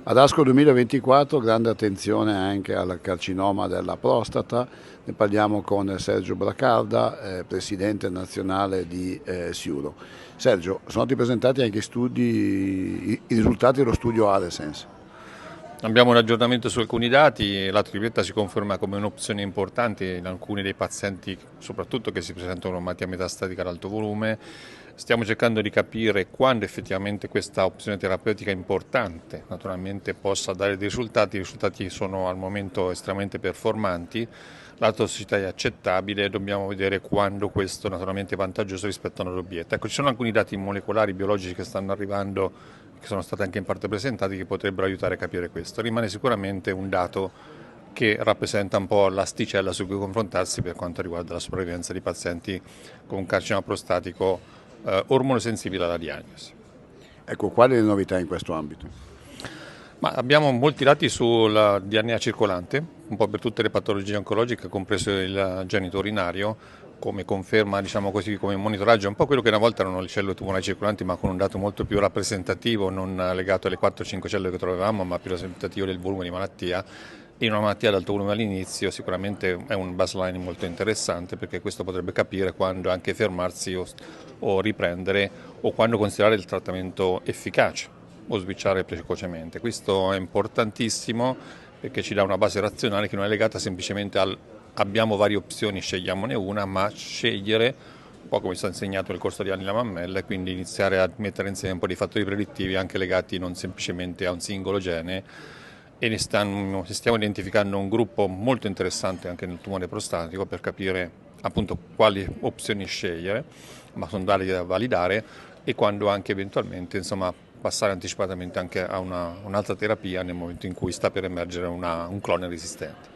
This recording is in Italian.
Ad ASCO 2024 grande attenzione anche al carcinoma della prostata, ne parliamo con Sergio Bracarda, presidente nazionale di Siuro. Sergio, sono stati presentati anche i risultati dello studio Aresens. Abbiamo un aggiornamento su alcuni dati, la tripletta si conferma come un'opzione importante in alcuni dei pazienti, soprattutto che si presentano con malattia metastatica ad alto volume. Stiamo cercando di capire quando effettivamente questa opzione terapeutica importante naturalmente possa dare dei risultati. I risultati sono al momento estremamente performanti, la tossicità è accettabile, dobbiamo vedere quando questo naturalmente è vantaggioso rispetto a una doppietta. Ecco, ci sono alcuni dati molecolari, biologici che stanno arrivando, che sono stati anche in parte presentati, che potrebbero aiutare a capire questo. Rimane sicuramente un dato che rappresenta un po' l'asticella su cui confrontarsi per quanto riguarda la sopravvivenza di pazienti con un carcinoma prostatico ormonosensibile alla diagnosi. Ecco, quali le novità in questo ambito? Ma abbiamo molti dati sul DNA circolante, un po' per tutte le patologie oncologiche, compreso il genito urinario, come conferma, diciamo così, come monitoraggio, un po' quello che una volta erano le cellule tumorali circolanti, ma con un dato molto più rappresentativo, non legato alle 4-5 cellule che trovavamo, ma più rappresentativo del volume di malattia. In una malattia ad alto volume all'inizio sicuramente è un baseline molto interessante, perché questo potrebbe capire quando anche fermarsi o riprendere, o quando considerare il trattamento efficace o switchare precocemente. Questo è importantissimo perché ci dà una base razionale che non è legata semplicemente al abbiamo varie opzioni, scegliamone una, ma scegliere, un po' come ci ha insegnato nel corso di anni la mammella, e quindi iniziare a mettere insieme un po' di fattori predittivi anche legati non semplicemente a un singolo gene, e stiamo identificando un gruppo molto interessante anche nel tumore prostatico per capire appunto quali opzioni scegliere, ma sono dati da validare, e quando anche eventualmente passare anticipatamente anche a un'altra terapia nel momento in cui sta per emergere un clone resistente.